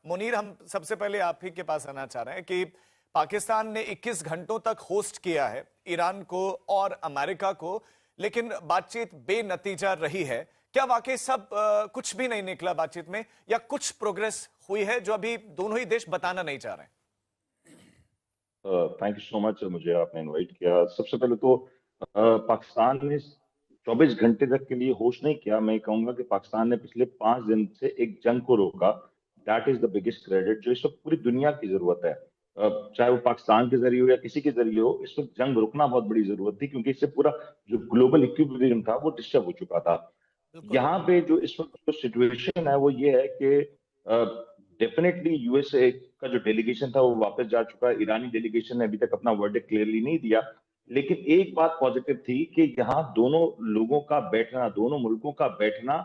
मुनीर, हम सबसे पहले आप ही के पास आना चाह रहे हैं कि पाकिस्तान ने 21 घंटों तक होस्ट किया है ईरान को और अमेरिका को, लेकिन बातचीत बेनतीजा रही है। क्या वाकई सब कुछ भी नहीं निकला बातचीत में, या कुछ प्रोग्रेस हुई है जो अभी दोनों ही देश बताना नहीं चाह रहे? थैंक यू सो मच, मुझे आपने इनवाइट किया। सबसे पहले तो पाकिस्तान ने 24 घंटे तक के लिए होस्ट नहीं किया। मैं कहूंगा कि पाकिस्तान ने पिछले 5 दिन से एक जंग को रोका। That is the biggest credit जो इस वक्त पूरी दुनिया की जरूरत है। चाहे वो पाकिस्तान के जरिए हो या किसी के जरिए हो, इस वक्त जंग रुकना बहुत बड़ी जरूरत थी, क्योंकि इससे पूरा जो ग्लोबल इक्विलिब्रियम था वो डिस्टर्ब हो चुका था। बिल्कुल। यहाँ पे जो इस वक्त जो सिचुएशन है वो ये है कि डेफिनेटली यूएसए का जो डेलीगेशन था वो वापस जा चुका है। ईरानी डेलीगेशन ने अभी तक अपना वर्डिक्ट क्लियरली नहीं दिया, लेकिन एक बात पॉजिटिव थी कि यहाँ दोनों लोगों का बैठना, दोनों मुल्कों का बैठना,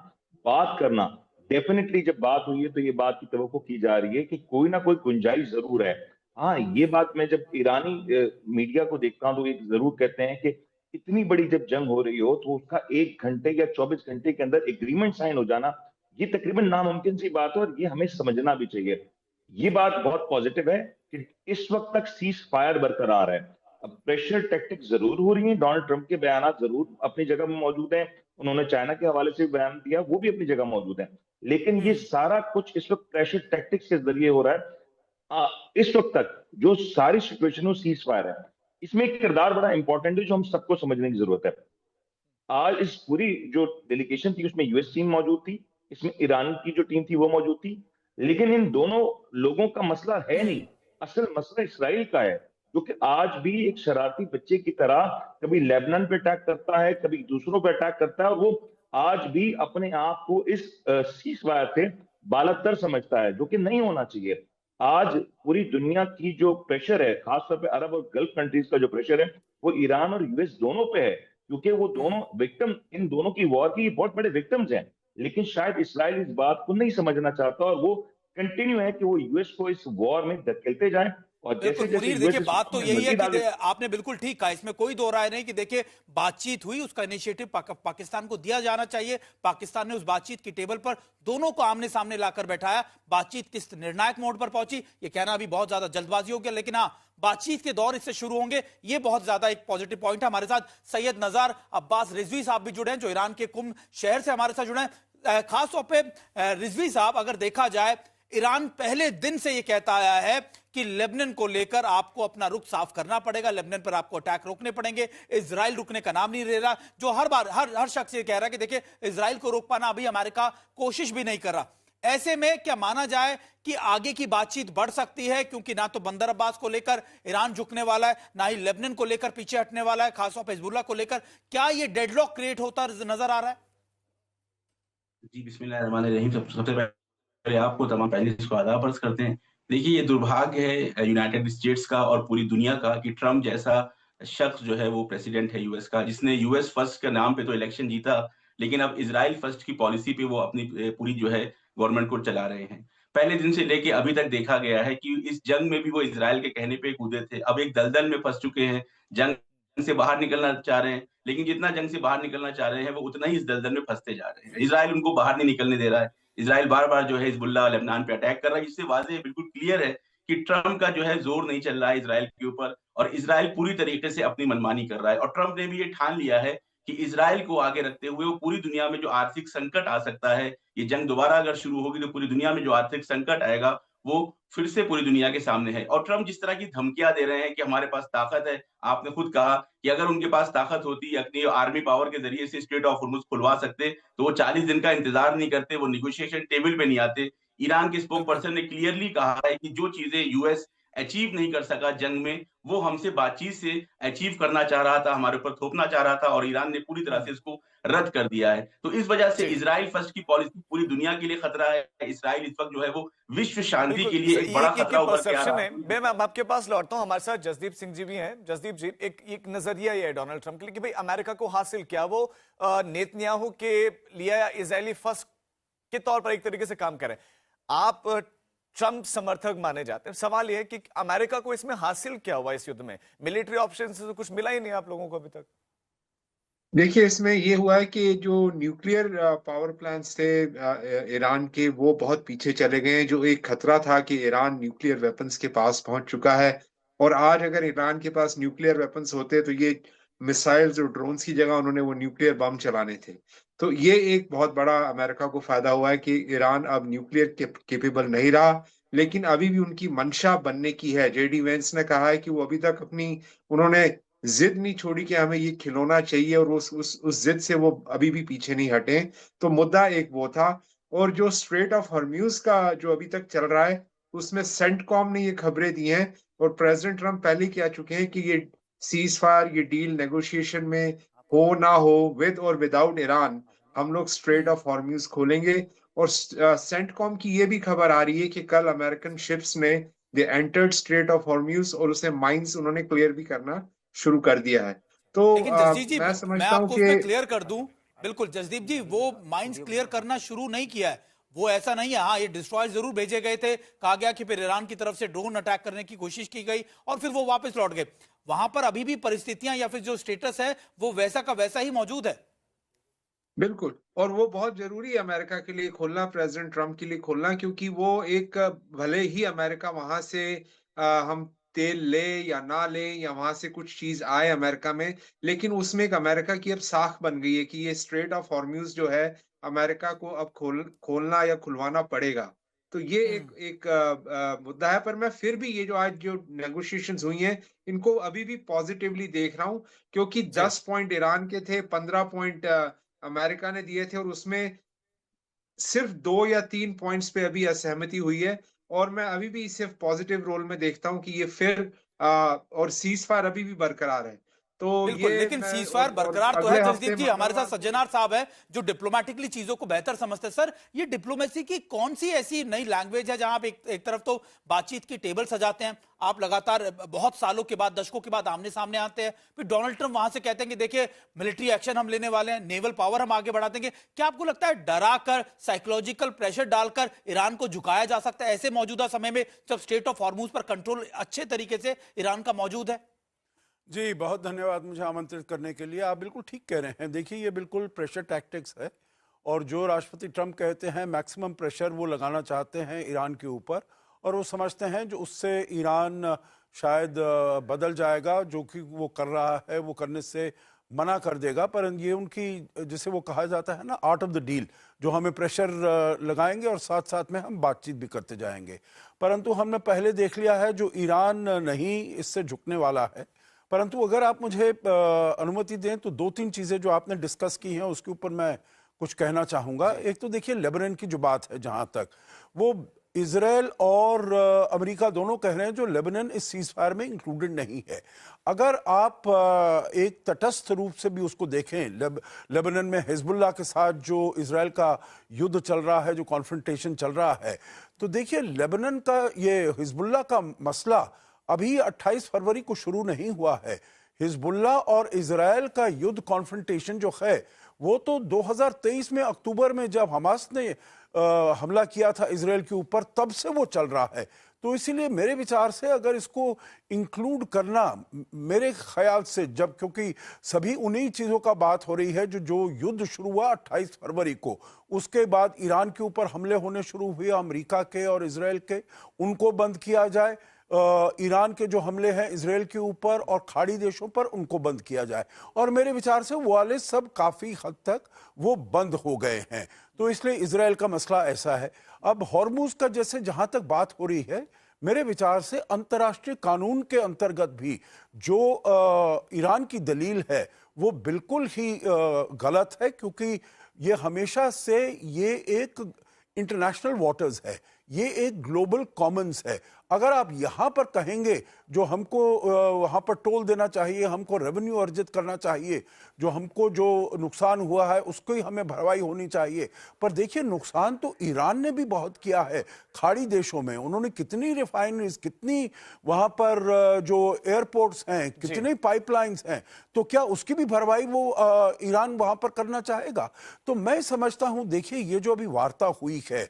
बात करना। डेफिनेटली जब बात हुई है तो ये बात की तवक्को की जा रही है कि कोई ना कोई गुंजाइश जरूर है। हाँ, ये बात मैं जब ईरानी मीडिया को देखता हूँ तो ये जरूर कहते हैं कि इतनी बड़ी जब जंग हो रही हो तो उसका 1 घंटे या 24 घंटे के अंदर एग्रीमेंट साइन हो जाना, ये तकरीबन नामुमकिन सी बात है, और ये हमें समझना भी चाहिए। ये बात बहुत पॉजिटिव है कि इस वक्त तक सीज फायर बरकरार है। अब प्रेशर टैक्टिक्स जरूर हो रही हैं, डोनाल्ड ट्रंप के बयान जरूर अपनी जगह में मौजूद हैं, उन्होंने चाइना के हवाले से बयान दिया, वो भी अपनी जगह मौजूद है, लेकिन ये सारा कुछ इस वक्त प्रेशर टैक्टिक्स के जरिए हो रहा है। इस वक्त तक जो सारी सिचुएशन सीज फायर है, इसमें एक किरदार बड़ा इंपॉर्टेंट है जो हम सबको समझने की जरूरत है। आज इस पूरी जो डेलीगेशन थी उसमें यूएस टीम मौजूद थी, इसमें ईरान की जो टीम थी वो मौजूद थी, लेकिन इन दोनों लोगों का मसला है नहीं, असल मसला इसराइल का है, जो कि आज भी एक शरारती बच्चे की तरह कभी लेबनान पे अटैक करता है, कभी दूसरों पे अटैक करता है, और वो आज भी अपने आप को इस सीज फायर से बालातर समझता है, जो कि नहीं होना चाहिए। आज पूरी दुनिया की जो प्रेशर है, खासतौर पे अरब और गल्फ कंट्रीज का जो प्रेशर है, वो ईरान और यूएस दोनों पे है, क्योंकि वो दोनों विक्टिम, इन दोनों की वॉर की बहुत बड़े विक्टिम्स हैं। लेकिन शायद इसराइल इस बात को नहीं समझना चाहता, और वो कंटिन्यू है कि वो यूएस को इस वॉर में धकेलते जाएं, और बिल्कुल जैसे जैसे मुनीर, देखिए यूएस इस बात वॉर तो में यही है मजीद कि आगे। आपने बिल्कुल ठीक कहा, इसमें कोई दो राय नहीं कि देखिए बातचीत हुई, उसका इनिशिएटिव पाकिस्तान को दिया जाना चाहिए। पाकिस्तान ने उस बातचीत की टेबल पर दोनों को आमने सामने लाकर बैठाया। बातचीत किस निर्णायक मोड़ पर पहुंची ये कहना अभी बहुत ज्यादा जल्दबाजी हो गया, लेकिन हाँ, बातचीत के दौर इससे शुरू होंगे, ये बहुत ज्यादा एक पॉजिटिव पॉइंट है। हमारे साथ सैयद नजार अब्बास रिजवी साहब भी जुड़े हैं, जो ईरान के कुम शहर से हमारे साथ जुड़े हैं। खासतौर पर रिजवी साहब, अगर देखा जाए ईरान पहले दिन से यह कहता आया है कि लेबनान को लेकर आपको अपना रुख साफ करना पड़ेगा, लेबनान पर आपको अटैक रोकने पड़ेंगे। इजराइल रुकने का नाम नहीं ले रहा, जो हर बार हर शख्स ये कह रहा है कि देखिए इजराइल को रोक पाना अभी अमेरिका कोशिश भी नहीं कर रहा। ऐसे में क्या माना जाए कि आगे की बातचीत बढ़ सकती है, क्योंकि ना तो बंदर अब्बास को लेकर ईरान झुकने वाला है, ना ही लेबनान को लेकर पीछे हटने वाला है, खासतौर पर हिजबुल्लाह को लेकर। क्या यह डेडलॉक क्रिएट होता नजर आ रहा है? जी, बिस्मिल्लाहिर्रहमानिर्रहीम। सबसे पहले आपको तमाम पैनलिस्ट को आदाब अर्ज़ करते हैं। देखिए, ये दुर्भाग्य है यूनाइटेड स्टेट्स का और पूरी दुनिया का कि ट्रम्प जैसा शख्स जो है वो प्रेसिडेंट है यूएस का, जिसने यूएस फर्स्ट के नाम पे तो इलेक्शन जीता, लेकिन अब इज़राइल फर्स्ट की पॉलिसी पे वो अपनी पूरी जो है गवर्नमेंट को चला रहे हैं। पहले दिन से लेके अभी तक देखा गया है कि इस जंग में भी वो इज़राइल के कहने पे कूदे थे। अब एक दलदल में फँस चुके हैं, जंग से बाहर निकलना चाह रहे हैं, लेकिन जितना जंग से बाहर निकलना चाह रहे हैं, वो उतना ही इस दलदल में फँसते जा रहे हैं। इज़राइल उनको बाहर नहीं निकलने दे रहा है। इज़राइल बार-बार जो है हिजबुल्लाह लेबनान पे अटैक कर रहा है, जिससे वाज़ेह है, बिल्कुल क्लियर है कि ट्रम्प का जो है ज़ोर नहीं चल रहा है इज़राइल के ऊपर, और इज़राइल पूरी तरीके से अपनी मनमानी कर रहा है। और ट्रम्प ने भी ये ठान लिया है कि इज़राइल को आगे रखते हुए वो पूरी दुनिया में जो आर्थिक संकट आ सकता है, ये जंग दोबारा अगर शुरू होगी तो पूरी दुनिया में जो आर्थिक संकट आएगा, वो फिर से पूरी दुनिया के सामने है। और ट्रम्प जिस तरह की धमकियाँ दे रहे हैं कि हमारे पास ताकत है, आपने खुद कहा कि अगर उनके पास ताकत होती, अपनी आर्मी पावर के ज़रिए से स्ट्रेट ऑफ होर्मुज़ खुलवा सकते, तो वो 40 दिन का इंतजार नहीं करते, वो नेगोशिएशन टेबल पे नहीं आते। ईरान के स्पोक पर्सन ने क्लियरली कहा है कि जो चीजें यूएस अचीव नहीं कर सका जंग में, वो हमसे बातचीत से अचीव करना चाह रहा था, हमारे ऊपर थोपना चाह रहा था, और ईरान ने पूरी तरह से इसको रद्द कर दिया है। तो इस वजह से जी इज़राइल फर्स्ट की पॉलिसी पूरी दुनिया के लिए खतरा है। इज़राइल इस वक्त जो है वो विश्व शांति बिल्कुल, के लिए एक बड़ा ये खतरा उभर के आ परसेप्शन रहा है। मैं अब आपके पास लौटता हूं, हमारे साथ जसदीप सिंह जी भी हैं। जसदीप जी, एक नजरिया ये है डोनाल्ड ट्रंप के लिए कि भाई अमेरिका को हासिल क्या, वो नेतन्याहू के लिए इजरायली फर्स्ट के तौर पर एक तरीके से काम करें। आप ट्रंप समर्थक माने जाते हैं, सवाल यह है कि अमेरिका को इसमें हासिल क्या हुआ इस युद्ध में? मिलिट्री ऑप्शन से तो कुछ मिला ही नहीं आप लोगों को अभी तक। देखिए, इसमें ये हुआ है कि जो न्यूक्लियर पावर प्लांट्स थे ईरान के, वो बहुत पीछे चले गए हैं। जो एक खतरा था कि ईरान न्यूक्लियर वेपन्स के पास पहुंच चुका है, और आज अगर ईरान के पास न्यूक्लियर वेपन्स होते तो ये मिसाइल्स और ड्रोन्स की जगह उन्होंने वो न्यूक्लियर बम चलाने थे। तो ये एक बहुत बड़ा अमेरिका को फायदा हुआ है कि ईरान अब न्यूक्लियर केपेबल नहीं रहा, लेकिन अभी भी उनकी मंशा बनने की है। जेडी वेंस ने कहा है कि वो अभी तक उन्होंने जिद नहीं छोड़ी कि हमें ये खिलौना चाहिए, और उस जिद से वो अभी भी पीछे नहीं हटे। तो मुद्दा एक वो था। और जो स्ट्रेट ऑफ हॉर्म्यूज का जो अभी तक चल रहा है, उसमें सेंटकॉम ने ये खबरें दी हैं, और प्रेसिडेंट ट्रम्प पहले ही कह चुके हैं कि ये सीज फायर, ये डील नेगोशिएशन में हो ना हो, विद और विदाउट ईरान, हम लोग स्ट्रेट ऑफ हॉर्म्यूज खोलेंगे। और सेंटकॉम की ये भी खबर आ रही है कि कल अमेरिकन शिप्स ने दे एंटर्ड स्ट्रेट ऑफ हॉर्म्यूज, और उसे माइंस उन्होंने क्लियर भी करना शुरू कर दिया है। तो लेकिन जसदीप जी, मैं मैं समझता हूँ आपको कि उसमें क्लियर कर दूं। बिल्कुल जसदीप जी, वो माइंस क्लियर करना शुरू नहीं किया है। वो ऐसा नहीं है। हाँ, ये डिस्ट्रॉयर जरूर भेजे गए थे, कहा गया कि फिर ईरान की तरफ से ड्रोन अटैक करने की कोशिश की गई और फिर वो वापस लौट गए। वहां पर अभी भी परिस्थितियां या फिर जो स्टेटस है वो वैसा का वैसा ही मौजूद है। बिल्कुल, और वो बहुत जरूरी है अमेरिका के लिए खोलना, प्रेसिडेंट ट्रम्प के लिए खोलना, क्योंकि वो एक भले ही अमेरिका वहां से हम तेल ले या ना ले, या वहां से कुछ चीज आए अमेरिका में, लेकिन उसमें एक अमेरिका की अब साख बन गई है कि ये स्ट्रेट ऑफ हॉर्म्यूज जो है, अमेरिका को अब खोलना या खुलवाना पड़ेगा। तो ये एक एक मुद्दा है। पर मैं फिर भी ये जो आज जो नेगोशिएशंस हुई हैं, इनको अभी भी पॉजिटिवली देख रहा हूँ, क्योंकि जी। 10 पॉइंट ईरान के थे, 15 पॉइंट अमेरिका ने दिए थे, और उसमें सिर्फ 2 या 3 पॉइंट्स पे अभी असहमति हुई है। और मैं अभी भी सिर्फ पॉजिटिव रोल में देखता हूँ कि ये फिर और सीज फायर अभी भी बरकरार है। तो बिल्कुल, ये लेकिन मैं, सीज फायर और बरकरार तो है। अगले जसदीप हफ्ते जी, हमारे साथ मंगलवार को। सज्जनार साहब है जो डिप्लोमेटिकली चीजों को बेहतर समझते हैं। सर, ये डिप्लोमेसी की कौन सी ऐसी नई लैंग्वेज है जहां आप एक तरफ तो बातचीत की टेबल सजाते हैं, आप लगातार बहुत सालों के बाद, दशकों के बाद आमने सामने आते हैं, फिर डोनाल्ड ट्रंप वहां से कहते हैं कि देखिए मिलिट्री एक्शन हम लेने वाले हैं, नेवल पावर हम आगे बढ़ा देंगे। क्या आपको लगता है डराकर, साइकोलॉजिकल प्रेशर डालकर ईरान को झुकाया जा सकता है ऐसे मौजूदा समय में, जब स्टेट ऑफ हॉर्मूज पर कंट्रोल अच्छे तरीके से ईरान का मौजूद है? जी, बहुत धन्यवाद मुझे आमंत्रित करने के लिए। आप बिल्कुल ठीक कह रहे हैं। देखिए, ये बिल्कुल प्रेशर टैक्टिक्स है, और जो राष्ट्रपति ट्रंप कहते हैं मैक्सिमम प्रेशर वो लगाना चाहते हैं ईरान के ऊपर, और वो समझते हैं जो उससे ईरान शायद बदल जाएगा, जो कि वो कर रहा है वो करने से मना कर देगा। पर ये उनकी, जिसे वो कहा जाता है ना, आर्ट ऑफ द डील, जो हमें प्रेशर लगाएंगे और साथ साथ में हम बातचीत भी करते जाएंगे। परंतु हमने पहले देख लिया है जो ईरान नहीं इससे झुकने वाला है। परंतु अगर आप मुझे अनुमति दें तो 2-3 चीजें जो आपने डिस्कस की हैं उसके ऊपर मैं कुछ कहना चाहूंगा। एक तो देखिए, लेबनान की जो बात है, जहां तक वो इजराइल और अमेरिका दोनों कह रहे हैं जो लेबनान इस सीज फायर में इंक्लूडेड नहीं है। अगर आप एक तटस्थ रूप से भी उसको देखें, लेबनान में हिजबुल्लाह के साथ जो इजराइल का युद्ध चल रहा है, जो कॉन्फ्रंटेशन चल रहा है, तो देखिए लेबनान का ये हिजबुल्लाह का मसला अभी 28 फरवरी को शुरू नहीं हुआ है। हिजबुल्लाह और इजराइल का युद्ध कॉन्फ्रंटेशन जो है वो तो 2023 में अक्टूबर में जब हमास ने हमला किया था इजराइल के ऊपर, तब से वो चल रहा है। तो इसीलिए मेरे विचार से अगर इसको इंक्लूड करना, मेरे ख्याल से, जब क्योंकि सभी उन्हीं चीजों का बात हो रही है, जो युद्ध शुरू हुआ 28 फरवरी को, उसके बाद ईरान के ऊपर हमले होने शुरू हुए अमेरिका के और इजराइल के, उनको बंद किया जाए। ईरान के जो हमले हैं इजराइल के ऊपर और खाड़ी देशों पर, उनको बंद किया जाए। और मेरे विचार से वो वाले सब काफी हद तक वो बंद हो गए हैं। तो इसलिए इजराइल का मसला ऐसा है। अब हॉर्मुज का जैसे जहां तक बात हो रही है, मेरे विचार से अंतर्राष्ट्रीय कानून के अंतर्गत भी जो ईरान की दलील है वो बिल्कुल ही गलत है, क्योंकि ये हमेशा से ये एक इंटरनेशनल वाटर्स है, ये एक ग्लोबल कॉमन्स है। अगर आप यहां पर कहेंगे जो हमको वहां पर टोल देना चाहिए, हमको रेवेन्यू अर्जित करना चाहिए, जो हमको जो नुकसान हुआ है उसको ही हमें भरवाई होनी चाहिए। पर देखिए, नुकसान तो ईरान ने भी बहुत किया है खाड़ी देशों में। उन्होंने कितनी रिफाइनरीज, कितनी वहां पर जो एयरपोर्ट्स हैं, कितने पाइपलाइंस हैं, तो क्या उसकी भी भरवाई वो ईरान वहां पर करना चाहेगा? तो मैं समझता हूं, देखिए ये जो अभी वार्ता हुई है,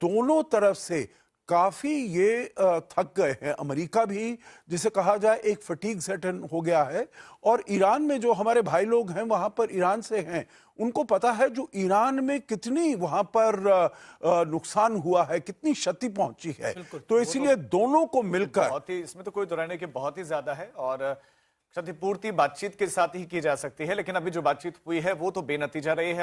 दोनों तरफ से काफी ये थक गए हैं। अमेरिका भी, जिसे कहा जाए, एक फटीग सेटन हो गया है। और ईरान में जो हमारे भाई लोग हैं वहां पर, ईरान से हैं, उनको पता है जो ईरान में कितनी वहां पर नुकसान हुआ है, कितनी क्षति पहुंची है। तो इसीलिए दोनों को मिलकर, बहुत ही, इसमें तो कोई दोहराने की बहुत ही ज्यादा है, और क्षतिपूर्ति बातचीत के साथ ही की जा सकती है। लेकिन अभी जो बातचीत हुई है वो तो बेनतीजा रही है।